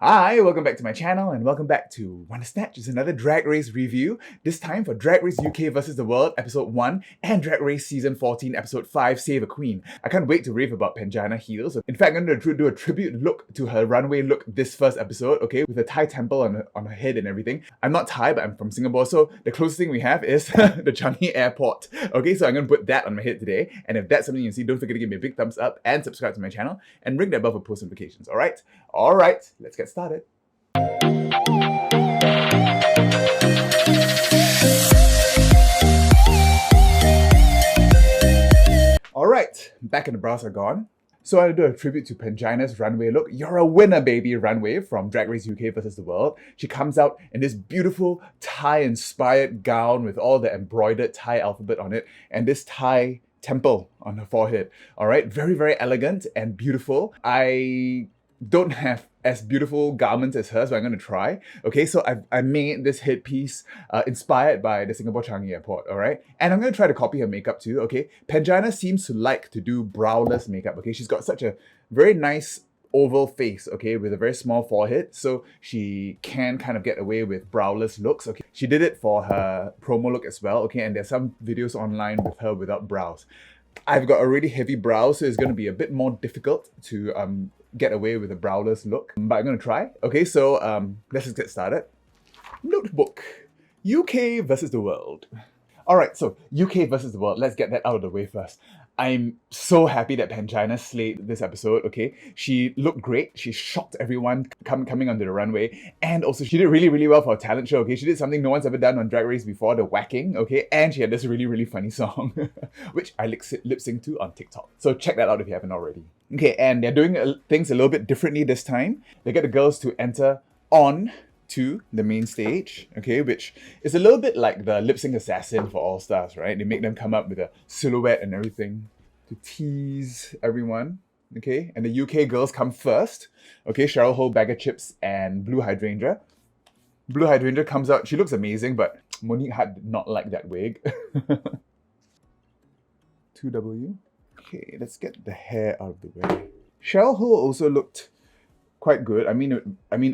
Hi, welcome back to my channel and welcome back to Wanna Snatch. It's another Drag Race review, this time for Drag Race UK vs. the World episode 1 and Drag Race season 14 episode 5 Save a Queen. I can't wait to rave about Pangina Heals. In fact, I'm going to do a tribute look to her runway look this first episode, okay, with a Thai temple on her head and everything. I'm not Thai, but I'm from Singapore, so the closest thing we have is the Changi Airport. Okay, so I'm going to put that on my head today, and if that's something you see, don't forget to give me a big thumbs up and subscribe to my channel and ring that bell for post notifications, alright? Alright, let's get started. Alright, back and the brows are gone. So I do a tribute to Pangina's runway look. You're a winner, baby, runway from Drag Race UK vs. the World. She comes out in this beautiful Thai-inspired gown with all the embroidered Thai alphabet on it and this Thai temple on her forehead. Alright, very, very elegant and beautiful. I don't have as beautiful garments as her, so I'm going to try. Okay, so I made this headpiece inspired by the Singapore Changi Airport, alright? And I'm going to try to copy her makeup too, okay? Pangina seems to like to do browless makeup, okay? She's got such a very nice oval face, okay, with a very small forehead, so she can kind of get away with browless looks, okay? She did it for her promo look as well, okay? And there's some videos online with her without brows. I've got a really heavy brow, so it's going to be a bit more difficult to get away with a browless look, but I'm going to try. Okay, so let's just get started. Notebook. UK versus the world. Alright, so UK versus the world. Let's get that out of the way first. I'm so happy that Pangina slayed this episode, okay? She looked great. She shocked everyone coming onto the runway. And also, she did really, really well for a talent show, okay? She did something no one's ever done on Drag Race before, the whacking, okay? And she had this really, really funny song, which I lip-sync to on TikTok. So check that out if you haven't already. Okay, and they're doing things a little bit differently this time. They get the girls to enter on to the main stage, okay, which is a little bit like the lip sync assassin for All Stars, right? They make them come up with a silhouette and everything to tease everyone, okay? And the UK girls come first, okay? Cheryl Ho, Bag of Chips, and Blue Hydrangea. Blue Hydrangea comes out. She looks amazing, but Monique did not like that wig. 2W. Okay, let's get the hair out of the way. Cheryl Ho also looked quite good. I mean,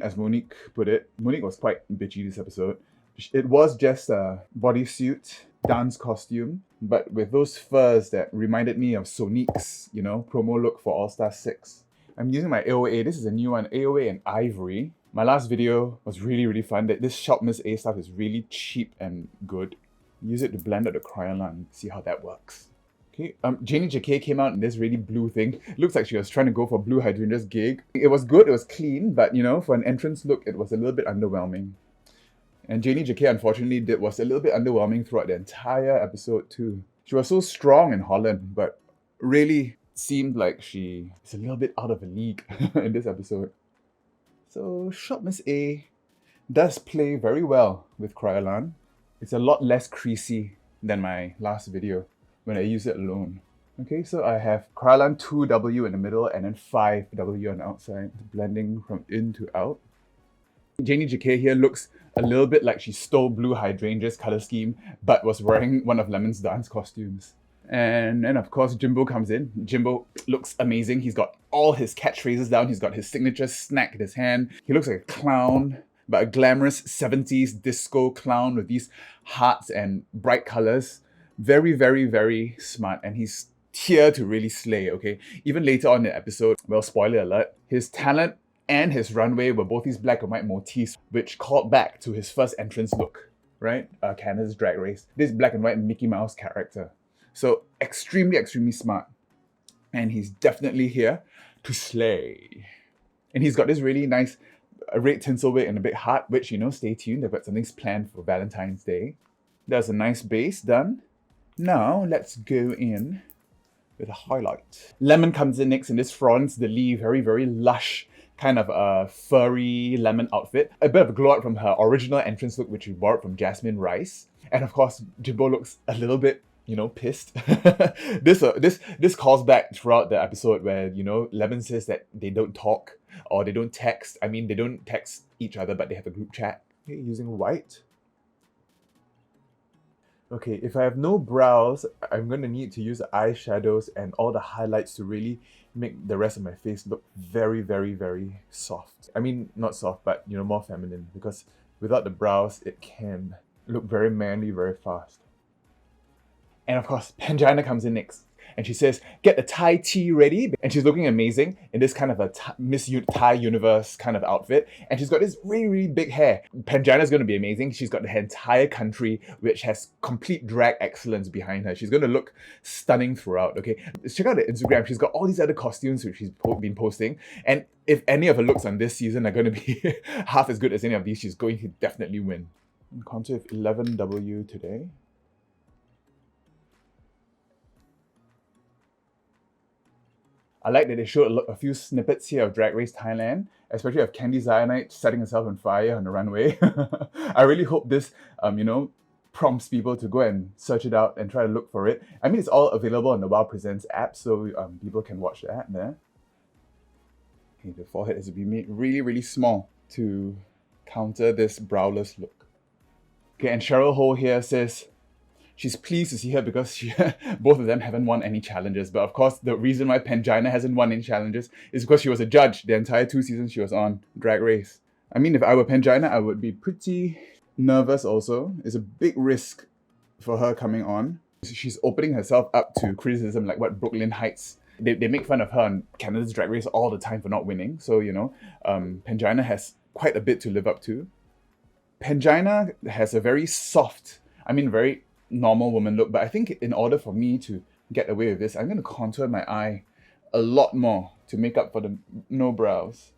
as Monique put it, Monique was quite bitchy this episode. It was just a bodysuit dance costume, but with those furs that reminded me of Sonique's, you know, promo look for All Star 6. I'm using my AOA. This is a new one, AOA and Ivory. My last video was really, really fun. This Shop Miss A stuff is really cheap and good. Use it to blend out the crayon, see how that works. Okay, Janie JK came out in this really blue thing. Looks like she was trying to go for Blue Hydrangea's gig. It was good, it was clean, but you know, for an entrance look, it was a little bit underwhelming. And Janie JK, unfortunately, was a little bit underwhelming throughout the entire episode too. She was so strong in Holland, but really seemed like she is a little bit out of a league in this episode. So Shop Miss A does play very well with Kryolan. It's a lot less creasy than my last video when I use it alone. Okay, so I have Kryolan 2W in the middle and then 5W on the outside, blending from in to out. Janie JK here looks a little bit like she stole Blue Hydrangea's color scheme, but was wearing one of Lemon's dance costumes. And then of course Jimbo comes in. Jimbo looks amazing. He's got all his catchphrases down. He's got his signature snack in his hand. He looks like a clown, but a glamorous 70s disco clown with these hearts and bright colors. Very, very, very smart, and he's here to really slay, okay? Even later on in the episode, well, spoiler alert, his talent and his runway were both these black and white motifs, which called back to his first entrance look, right? Canada's Drag Race. This black and white Mickey Mouse character. So extremely, extremely smart. And he's definitely here to slay. And he's got this really nice red tinsel wig and a big heart, which, you know, stay tuned. They've got something planned for Valentine's Day. There's a nice base done. Now, let's go in with a highlight. Lemon comes in next in this Florence de Lis, very, very lush, kind of a furry lemon outfit. A bit of a glow up from her original entrance look, which we borrowed from Jasmine Rice. And of course, Jimbo looks a little bit, you know, pissed. This calls back throughout the episode where, you know, Lemon says that they don't talk or they don't text. I mean, they don't text each other, but they have a group chat. Okay, using white. Okay, if I have no brows, I'm going to need to use the eyeshadows and all the highlights to really make the rest of my face look very, very, very soft. I mean, not soft, but more feminine, because without the brows, it can look very manly very fast. And of course, Pangina comes in next. And she says, get the Thai tea ready. And she's looking amazing in this kind of a Miss Thai Universe kind of outfit. And she's got this really, really big hair. Pangina's going to be amazing. She's got the entire country, which has complete drag excellence behind her. She's going to look stunning throughout, okay? Check out the Instagram. She's got all these other costumes which she's been posting. And if any of her looks on this season are going to be half as good as any of these, she's going to definitely win. Contour with 11W today. I like that they showed a few snippets here of Drag Race Thailand, especially of Candy Cyanide setting herself on fire on the runway. I really hope this, prompts people to go and search it out and try to look for it. I mean, it's all available on the Wow Presents app, so people can watch that there. Okay, the forehead has to be made really, really small to counter this browless look. Okay, and Cheryl Ho here says, she's pleased to see her because both of them haven't won any challenges. But of course, the reason why Pangina hasn't won any challenges is because she was a judge the entire 2 seasons she was on Drag Race. I mean, if I were Pangina, I would be pretty nervous also. It's a big risk for her coming on. She's opening herself up to criticism like what Brooklyn Heights. They make fun of her on Canada's Drag Race all the time for not winning. So, Pangina has quite a bit to live up to. Pangina has a very soft, very normal woman look, but I think in order for me to get away with this, I'm going to contour my eye a lot more to make up for the no brows.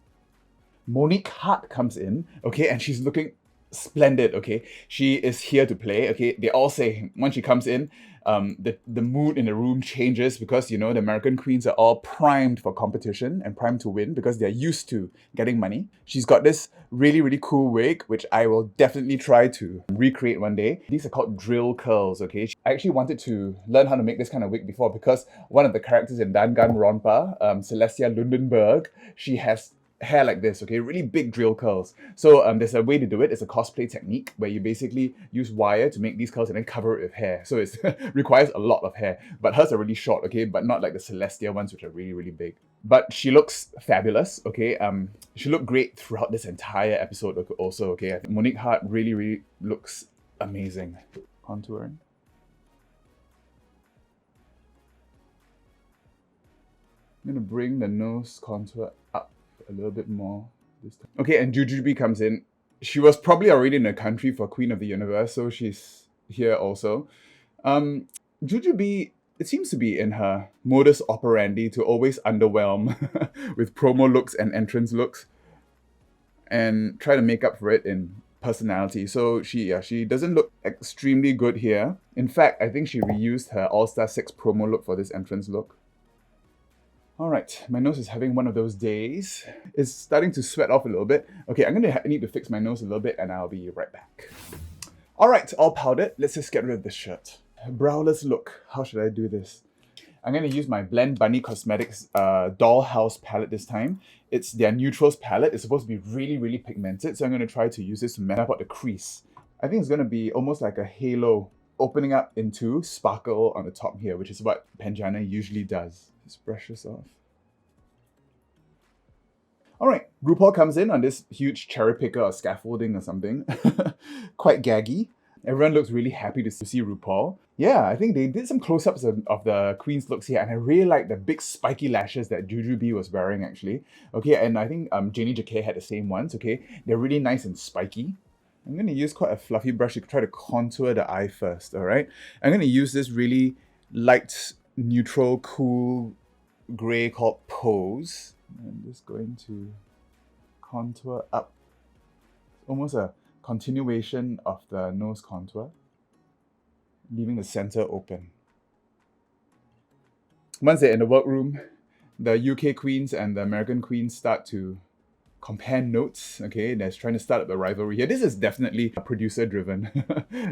Monique Hart comes in, okay, and she's looking splendid, okay. She is here to play, okay. They all say when she comes in, the mood in the room changes because, the American queens are all primed for competition and primed to win because they're used to getting money. She's got this really, really cool wig, which I will definitely try to recreate one day. These are called drill curls, okay? I actually wanted to learn how to make this kind of wig before because one of the characters in Dangan Ronpa, Celestia Lundenberg, she has hair like this, okay? Really big drill curls. So there's a way to do it. It's a cosplay technique where you basically use wire to make these curls and then cover it with hair. So it requires a lot of hair. But hers are really short, okay? But not like the Celestia ones, which are really, really big. But she looks fabulous, okay? She looked great throughout this entire episode also, okay? I think Monique Hart really, really looks amazing. Contouring. I'm gonna bring the nose contour up a little bit more this time. Okay, and Jujubee comes in. She was probably already in the country for Queen of the Universe, so she's here also. Jujubee, it seems to be in her modus operandi to always underwhelm with promo looks and entrance looks and try to make up for it in personality. So she doesn't look extremely good here. In fact, I think she reused her All-Star 6 promo look for this entrance look. All right, my nose is having one of those days. It's starting to sweat off a little bit. Okay, I'm gonna need to fix my nose a little bit and I'll be right back. All right, all powdered. Let's just get rid of this shirt. Browless look. How should I do this? I'm gonna use my Blend Bunny Cosmetics Dollhouse palette this time. It's their Neutrals palette. It's supposed to be really, really pigmented, so I'm gonna try to use this to map out the crease. I think it's gonna be almost like a halo opening up into sparkle on the top here, which is what Pangina usually does. Just brush this off. All right, RuPaul comes in on this huge cherry picker or scaffolding or something. Quite gaggy. Everyone looks really happy to see RuPaul. Yeah, I think they did some close-ups of the queen's looks here, and I really like the big spiky lashes that Jujubee was wearing actually. Okay, and I think Janie Jacquet had the same ones, okay? They're really nice and spiky. I'm gonna use quite a fluffy brush to try to contour the eye first, all right? I'm gonna use this really light, neutral, cool gray called Pose. I'm just going to contour up. Almost a continuation of the nose contour, leaving the center open. Once they're in the workroom, the UK queens and the American queens start to compare notes, okay? They're trying to start up a rivalry here. This is definitely producer driven.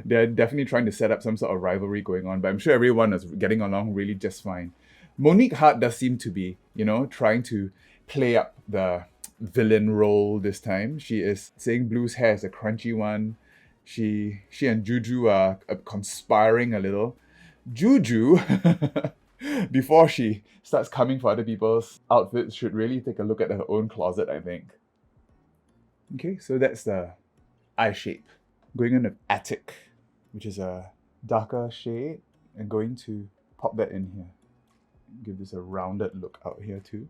They're definitely trying to set up some sort of rivalry going on, but I'm sure everyone is getting along really just fine. Monique Hart does seem to be, trying to play up the villain role this time. She is saying Blue's hair is a crunchy one. She and Juju are conspiring a little. Juju before she starts coming for other people's outfits, should really take a look at her own closet, I think. Okay, so that's the eye shape. Going on with Attic, which is a darker shade, and going to pop that in here. Give this a rounded look out here too.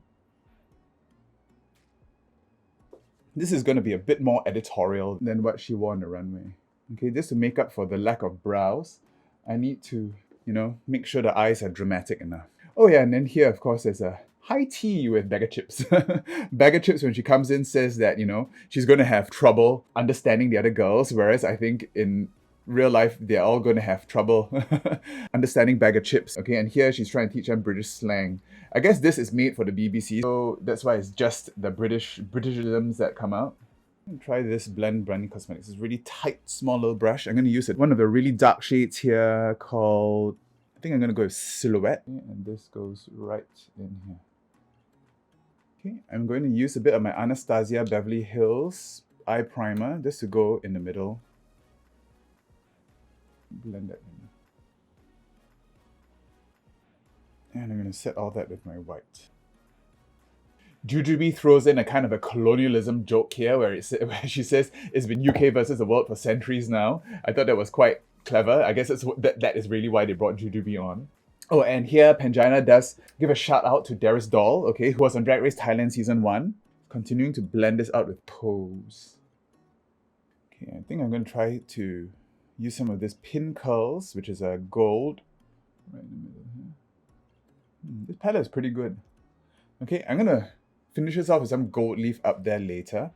This is going to be a bit more editorial than what she wore on the runway. Okay, just to make up for the lack of brows, I need to, make sure the eyes are dramatic enough. Oh yeah, and then here, of course, there's a high tea with Bag of Chips. Bag of Chips, when she comes in, says that, she's going to have trouble understanding the other girls, whereas I think in real life, they're all going to have trouble understanding Bag of Chips. Okay, and here she's trying to teach them British slang. I guess this is made for the BBC, so that's why it's just the Britishisms that come out. Try this Blend Branding Cosmetics. It's a really tight, small little brush. I'm going to use one of the really dark shades here called, I think I'm going to go with Silhouette. Okay, and this goes right in here. Okay, I'm going to use a bit of my Anastasia Beverly Hills eye primer just to go in the middle. Blend that in. And I'm going to set all that with my white. Jujubee throws in a kind of a colonialism joke here where she says it's been UK versus the world for centuries now. I thought that was quite clever. I guess that is really why they brought Jujubee on. Oh, and here Pangina does give a shout out to Darius Doll, okay, who was on Drag Race Thailand Season 1. Continuing to blend this out with Pose. Okay, I think I'm going to try to use some of this Pin Curls, which is a gold right in the middle here. This palette is pretty good. Okay, I'm going to finish this off with some gold leaf up there later.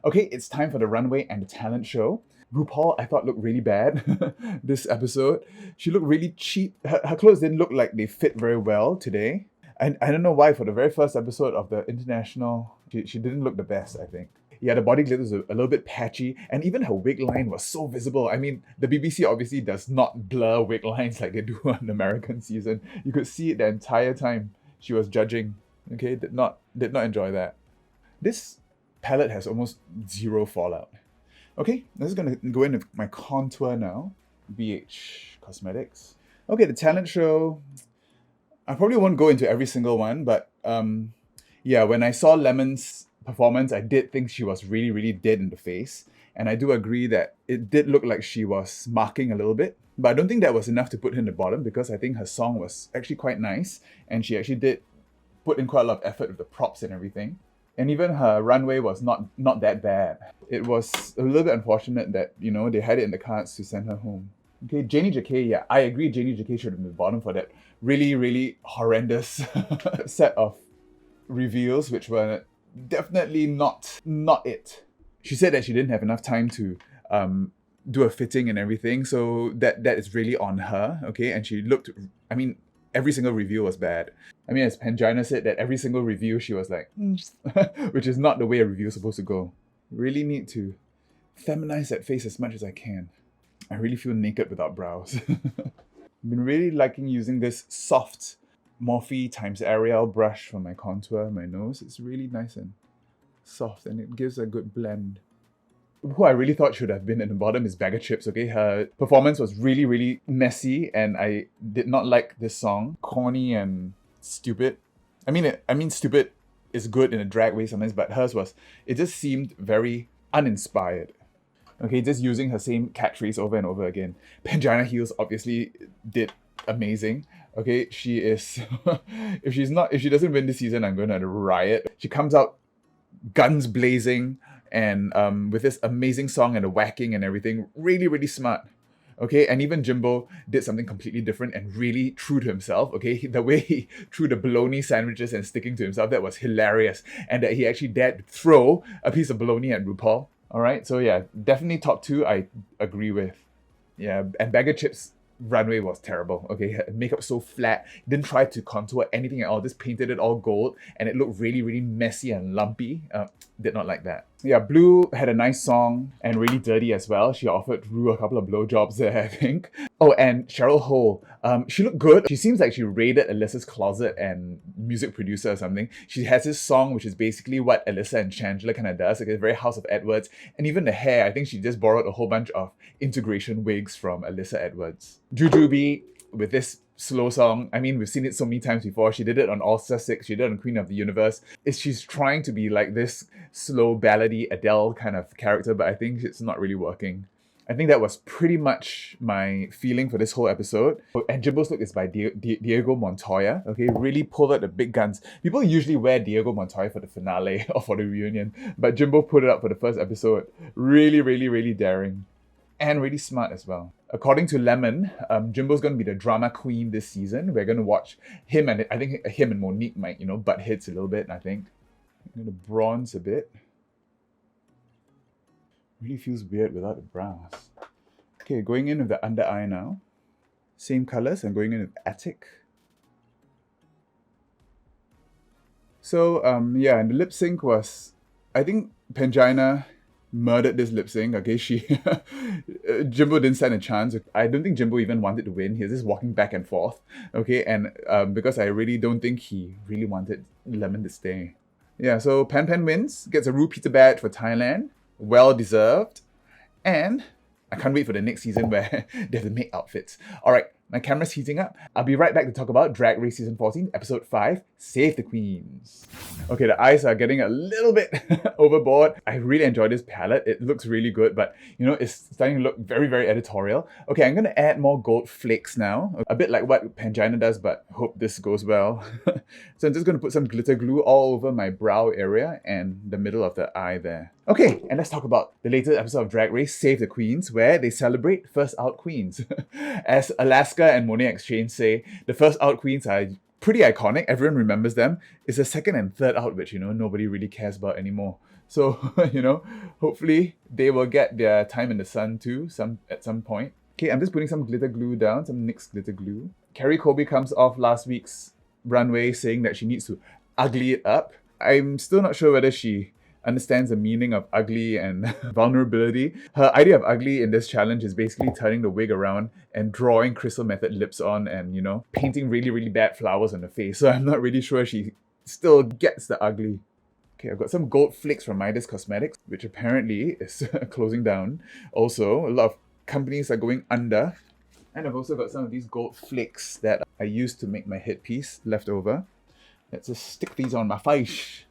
Okay, it's time for the runway and the talent show. RuPaul, I thought, looked really bad this episode. She looked really cheap. Her clothes didn't look like they fit very well today. And I don't know why, for the very first episode of the international, she didn't look the best, I think. Yeah, the body glitter was a little bit patchy, and even her wig line was so visible. I mean, the BBC obviously does not blur wig lines like they do on the American season. You could see it the entire time she was judging. Okay, did not enjoy that. This palette has almost zero fallout. Okay, this is gonna go in with my contour now. BH Cosmetics. Okay, the talent show. I probably won't go into every single one, but yeah, when I saw Lemon's performance, I did think she was really, really dead in the face. And I do agree that it did look like she was marking a little bit. But I don't think that was enough to put her in the bottom, because I think her song was actually quite nice. And she actually did put in quite a lot of effort with the props and everything. And even her runway was not that bad. It was a little bit unfortunate that, they had it in the cards to send her home. Okay, Janie JK, yeah, I agree Janie JK should have been the bottom for that really, really horrendous set of reveals, which were definitely not it. She said that she didn't have enough time to do a fitting and everything, so that is really on her, okay? And she looked, every single review was bad. As Pangina said, that every single review she was like, which is not the way a review is supposed to go. Really need to feminize that face as much as I can. I really feel naked without brows. I've been really liking using this soft Morphe times Ariel brush for my contour, my nose. It's really nice and soft, and it gives a good blend. Who I really thought should have been in the bottom is Bag of Chips, okay? Her performance was really, really messy, and I did not like this song. Corny and stupid. Stupid is good in a drag way sometimes, but hers was, it just seemed very uninspired. Okay, just using her same catchphrase over and over again. Pangina Heals obviously did amazing. Okay, she is, if she doesn't win this season, I'm going to riot. She comes out guns blazing, and with this amazing song and the whacking and everything, really, really smart. Okay, and even Jimbo did something completely different and really true to himself. Okay, the way he threw the bologna sandwiches and sticking to himself, that was hilarious. And that he actually dared to throw a piece of bologna at RuPaul. All right, so yeah, definitely top two, I agree with. Yeah, and Bag of Chips runway was terrible. Okay, her makeup so flat, didn't try to contour anything at all, just painted it all gold, and it looked really, really messy and lumpy. Did not like that. Yeah, Blue had a nice song and really dirty as well. She offered Ru a couple of blowjobs there, I think. Oh, and Cheryl Hole, she looked good. She seems like she raided Alyssa's closet and music producer or something. She has this song which is basically what Alyssa and Shangela kind of does, like it's very House of Edwards. And even the hair, I think she just borrowed a whole bunch of integration wigs from Alyssa Edwards. Jujubee with this slow song. I mean, we've seen it so many times before. She did it on All Star 6, she did it on Queen of the Universe. She's trying to be like this slow, ballady Adele kind of character, but I think it's not really working. I think that was pretty much my feeling for this whole episode. And Jimbo's look is by Diego Montoya. Okay, really pulled out the big guns. People usually wear Diego Montoya for the finale or for the reunion, but Jimbo put it up for the first episode. Really, really, really daring. And really smart as well. According to Lemon, Jimbo's going to be the drama queen this season. We're going to watch him and I think him and Monique might, butt heads a little bit, I think. I'm going to bronze a bit. Really feels weird without the brows. Okay, going in with the under eye now. Same colors, I'm going in with Attic. So, yeah, and the lip sync was, I think Pangina murdered this lip sync. Okay, Jimbo didn't stand a chance. I don't think Jimbo even wanted to win. He was just walking back and forth. Okay, and because I really don't think he really wanted Lemon to stay. Yeah, so Pan wins, gets a Rue Peter badge for Thailand. Well deserved. And I can't wait for the next season where they have to make outfits. Alright, my camera's heating up. I'll be right back to talk about Drag Race Season 14, Episode 5, Save the Queens. Okay, the eyes are getting a little bit overboard. I really enjoy this palette. It looks really good, but it's starting to look very, very editorial. Okay, I'm going to add more gold flakes now. A bit like what Pangina does, but hope this goes well. So I'm just going to put some glitter glue all over my brow area and the middle of the eye there. Okay, and let's talk about the latest episode of Drag Race, Save the Queens, where they celebrate First Out Queens. As Alaska and Monet Exchange say, the First Out Queens are pretty iconic. Everyone remembers them. It's the second and third out, which, nobody really cares about anymore. So, hopefully they will get their time in the sun too, at some point. Okay, I'm just putting some glitter glue down, some NYX glitter glue. Carrie Colby comes off last week's runway saying that she needs to ugly it up. I'm still not sure whether she understands the meaning of ugly and vulnerability. Her idea of ugly in this challenge is basically turning the wig around and drawing Crystal Method lips on and, painting really, really bad flowers on the face. So I'm not really sure she still gets the ugly. Okay, I've got some gold flakes from Midas Cosmetics, which apparently is closing down. Also, a lot of companies are going under. And I've also got some of these gold flakes that I used to make my headpiece left over. Let's just stick these on my face.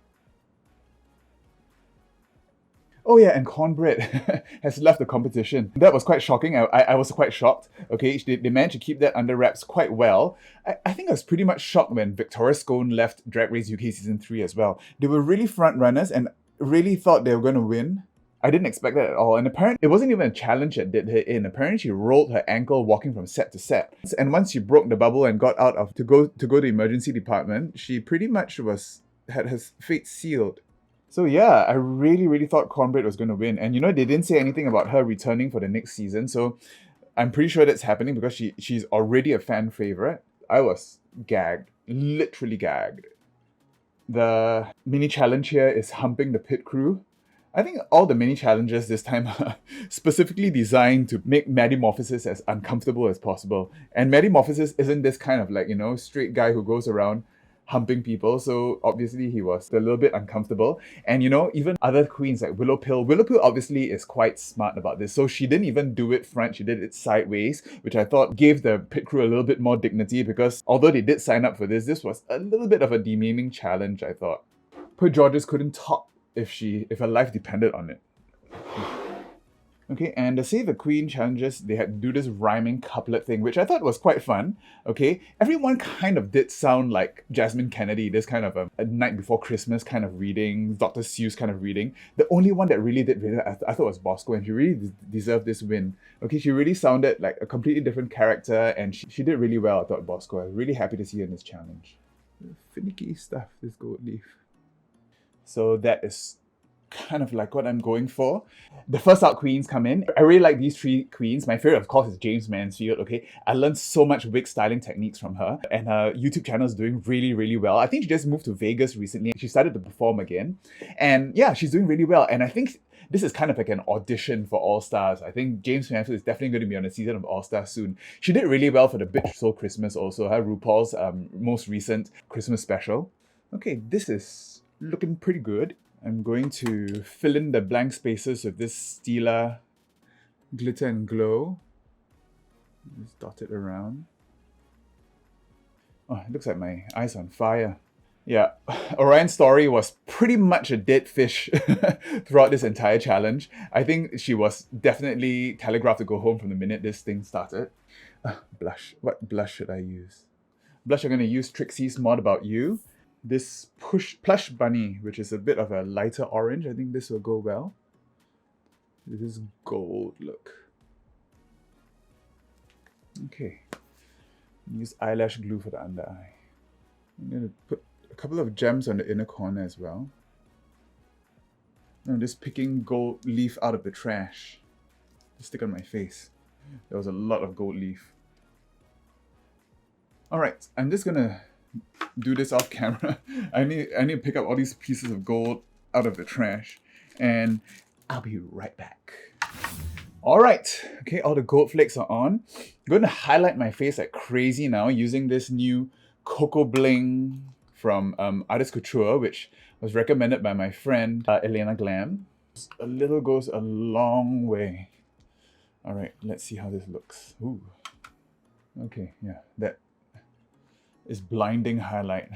Oh yeah, and Cornbread has left the competition. That was quite shocking. I was quite shocked. Okay, they managed to keep that under wraps quite well. I think I was pretty much shocked when Victoria Scone left Drag Race UK Season 3 as well. They were really front runners and really thought they were going to win. I didn't expect that at all. And apparently, it wasn't even a challenge that did her in. Apparently, she rolled her ankle walking from set to set. And once she broke the bubble and got out to go to the emergency department, she pretty much had her fate sealed. So yeah, I really, really thought Cornbread was going to win. And they didn't say anything about her returning for the next season. So I'm pretty sure that's happening because she's already a fan favorite. I was gagged, literally gagged. The mini challenge here is humping the pit crew. I think all the mini challenges this time are specifically designed to make Metamorphosis as uncomfortable as possible. And Metamorphosis isn't this kind of straight guy who goes around humping people, so obviously he was a little bit uncomfortable. And even other queens like Willow Pill obviously is quite smart about this, so she didn't even do it front, she did it sideways, which I thought gave the pit crew a little bit more dignity, because although they did sign up for this was a little bit of a demeaning challenge, I thought. Poor Georges couldn't talk if her life depended on it. Okay, and the Save the Queen challenges, they had to do this rhyming couplet thing, which I thought was quite fun. Okay, everyone kind of did sound like Jasmine Kennedy, this kind of a Night Before Christmas kind of reading, Dr. Seuss kind of reading. The only one that really did I thought was Bosco, and she really deserved this win. Okay, she really sounded like a completely different character, and she did really well, I thought, Bosco. I was really happy to see her in this challenge. Finicky stuff, this gold leaf. So that is kind of like what I'm going for. The first out queens come in. I really like these three queens. My favorite, of course, is James Mansfield, okay? I learned so much wig styling techniques from her, and her YouTube channel is doing really, really well. I think she just moved to Vegas recently. She started to perform again. And yeah, she's doing really well. And I think this is kind of like an audition for All Stars. I think James Mansfield is definitely going to be on a season of All Stars soon. She did really well for the Bitch Soul Christmas also, her RuPaul's most recent Christmas special. Okay, this is looking pretty good. I'm going to fill in the blank spaces with this Stila Glitter and Glow. Just dot it around. Oh, it looks like my eyes on fire. Yeah, Orion's story was pretty much a dead fish throughout this entire challenge. I think she was definitely telegraphed to go home from the minute this thing started. Blush. What blush should I use? Blush, I'm going to use Trixie's Mod About You. This plush bunny, which is a bit of a lighter orange. I think this will go well. This gold look. Okay. Use eyelash glue for the under eye. I'm going to put a couple of gems on the inner corner as well. I'm just picking gold leaf out of the trash to stick on my face. There was a lot of gold leaf. Alright, I'm just gonna do this off camera. I need to pick up all these pieces of gold out of the trash, and I'll be right back. Alright, okay, all the gold flakes are on. I'm going to highlight my face like crazy now using this new Cocoa Bling from Artist Couture, which was recommended by my friend Elena Glam. A little goes a long way. Alright, let's see how this looks. Ooh. Okay, yeah, that is blinding highlight.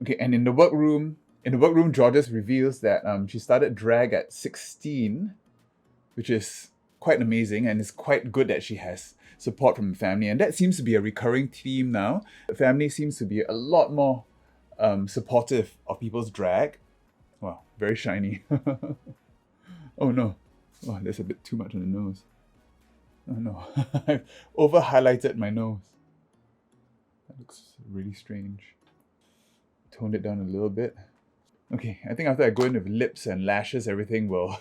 Okay, and in the workroom, Georges reveals that she started drag at 16, which is quite amazing, and it's quite good that she has support from the family, and that seems to be a recurring theme now. The family seems to be a lot more supportive of people's drag. Wow, very shiny. Oh no, oh, there's a bit too much on the nose. Oh no, I've over-highlighted my nose. That looks really strange. Toned it down a little bit. Okay, I think after I go in with lips and lashes, everything will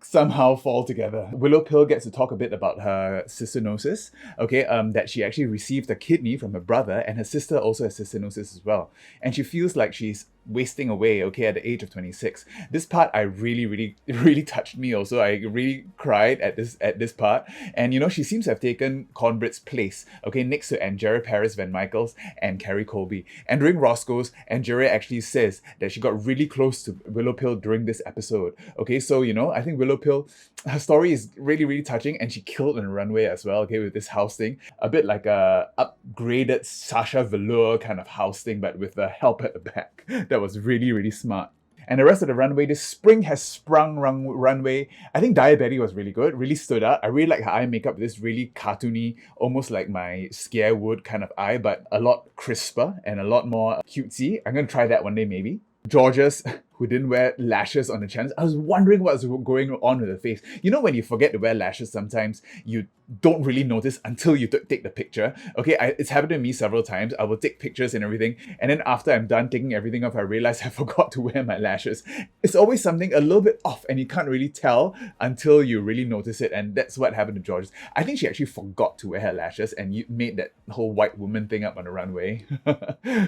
somehow fall together. Willow Pill gets to talk a bit about her cystinosis, okay, that she actually received a kidney from her brother, and her sister also has cystinosis as well. And she feels like she's wasting away, okay, at the age of 26. This part I really touched me also. I really cried at this part. And you know, she seems to have taken Cornbread's place, okay, next to Angera Paris Van Michaels and Carrie Colby. And during Roscoe's, Angera actually says that she got really close to Willow Pill during this episode. Okay, so you know, I think Willow Pill, her story is really touching, and she killed on the runway as well, okay, with this house thing. A bit like a upgraded Sasha Velour kind of house thing, but with a help at the back. That was really smart. And the rest of the runway, this spring has sprung runway. I think Diabetes was really good, really stood out. I really like her eye makeup, this really cartoony, almost like my Scarewood kind of eye, but a lot crisper and a lot more cutesy. I'm going to try that one day maybe. Georges, who didn't wear lashes on the channel. I was wondering what was going on with the face. You know, when you forget to wear lashes, sometimes you don't really notice until you take the picture. Okay, it's happened to me several times. I will take pictures and everything, and then after I'm done taking everything off, I realize I forgot to wear my lashes. It's always something a little bit off, and you can't really tell until you really notice it, and that's what happened to Georges. I think she actually forgot to wear her lashes, and you made that whole white woman thing up on the runway.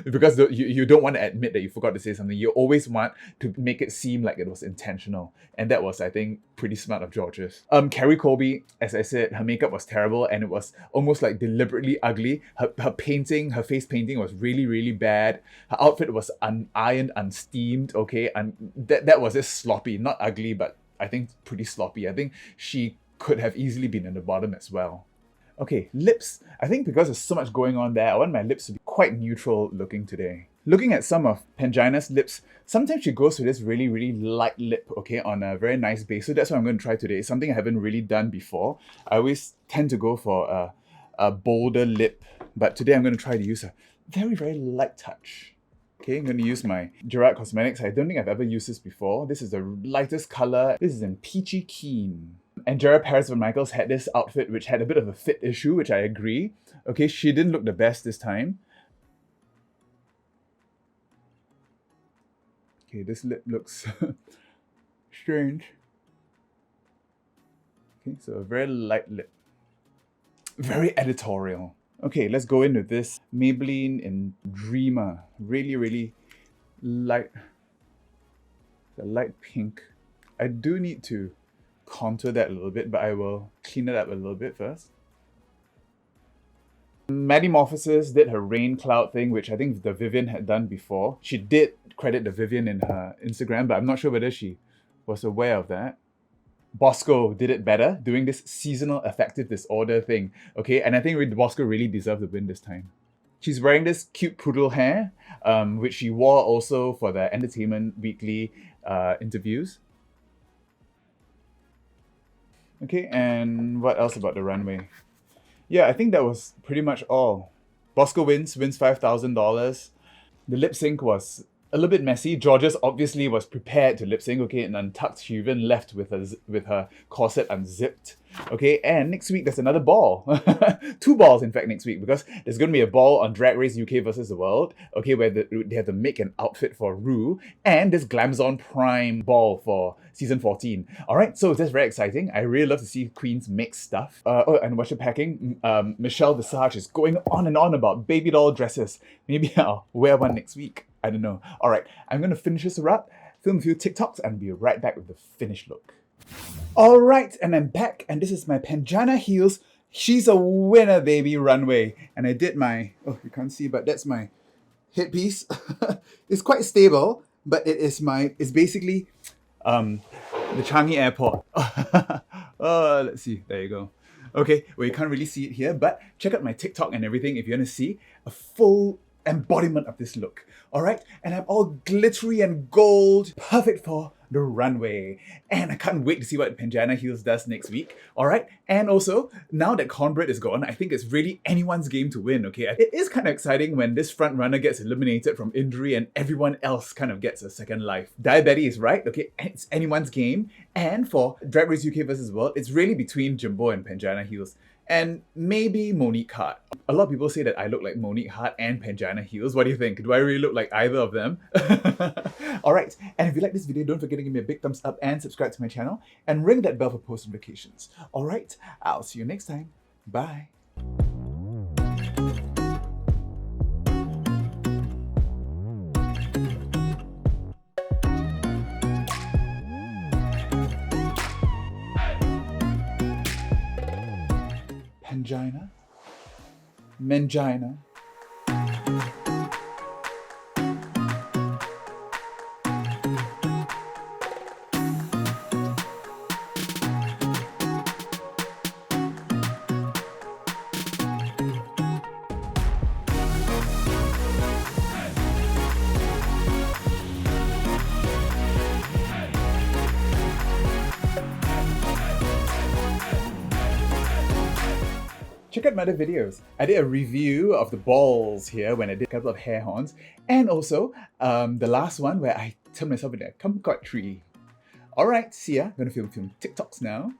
Because you don't want to admit that you forgot to say something. You always want to make it seem like it was intentional, and that was, I think, pretty smart of Georges. Carrie Colby, as I said, her makeup was terrible, and it was almost like deliberately ugly. Her painting, her face painting was really bad. Her outfit was unironed, unsteamed, okay, and that was just sloppy, not ugly, but I think pretty sloppy. I think she could have easily been in the bottom as well. Okay, lips. I think because there's so much going on there, I want my lips to be quite neutral looking today. Looking at some of Pangina's lips, sometimes she goes with this really light lip, okay, on a very nice base. So that's what I'm going to try today. It's something I haven't really done before. I always tend to go for a bolder lip, but today I'm going to try to use a very light touch. Okay, I'm going to use my Gerard Cosmetics. I don't think I've ever used this before. This is the lightest color. This is in Peachy Keen. Angera Paris Van Michaels had this outfit which had a bit of a fit issue, which I agree. Okay, she didn't look the best this time. Okay, this lip looks strange. Okay, so a very light lip. Very editorial. Okay, let's go in with this Maybelline in Dreamer. Really light. A light pink. I do need to contour that a little bit, but I will clean it up a little bit first. Maddie Morphosis did her rain cloud thing, which I think the Vivian had done before. She did credit the Vivian in her Instagram, but I'm not sure whether she was aware of that. Bosco did it better doing this seasonal affective disorder thing. Okay, and I think Bosco really deserved the win this time. She's wearing this cute poodle hair, which she wore also for the Entertainment Weekly interviews. Okay, and what else about the runway? Yeah, I think that was pretty much all. Bosco wins $5,000. The lip sync was a little bit messy. Georges obviously was prepared to lip sync, okay, and untucked. She even left with her corset unzipped. Okay, and next week there's another ball. 2 balls, in fact, next week, because there's going to be a ball on Drag Race UK versus the World, okay, where they have to make an outfit for Rue, and this Glamazon Prime ball for season 14. All right, so that's very exciting. I really love to see queens make stuff. Oh, and what you're packing, Michelle Visage is going on and on about baby doll dresses. Maybe I'll wear one next week. I don't know. All right, I'm going to finish this up, film a few TikToks, and be right back with the finished look. All right, and I'm back, and this is my Pangina Heals. She's a winner, baby, runway. And I did my, oh, you can't see, but that's my headpiece. It's quite stable, but it's basically the Changi Airport. Let's see, there you go. Okay, well, you can't really see it here, but check out my TikTok and everything if you want to see a full embodiment of this look. All right, and I'm all glittery and gold, perfect for the runway. And I can't wait to see what Pangina Heals does next week. All right, and also now that Cornbread is gone, I think it's really anyone's game to win. Okay, it is kind of exciting when this front runner gets eliminated from injury and everyone else kind of gets a second life. Diabetes, right? Okay, it's anyone's game. And for Drag Race UK versus World, it's really between Jimbo and Pangina Heals. And maybe Monique Hart. A lot of people say that I look like Monique Hart and Pangina Heals. What do you think? Do I really look like either of them? Alright, and if you like this video, don't forget to give me a big thumbs up and subscribe to my channel and ring that bell for post notifications. Alright, I'll see you next time. Bye. Pangina, Mangina. Check out my other videos. I did a review of the balls here when I did a couple of hair horns, and also the last one where I turned myself into a kumquat tree. Alright, see ya. I'm gonna film TikToks now.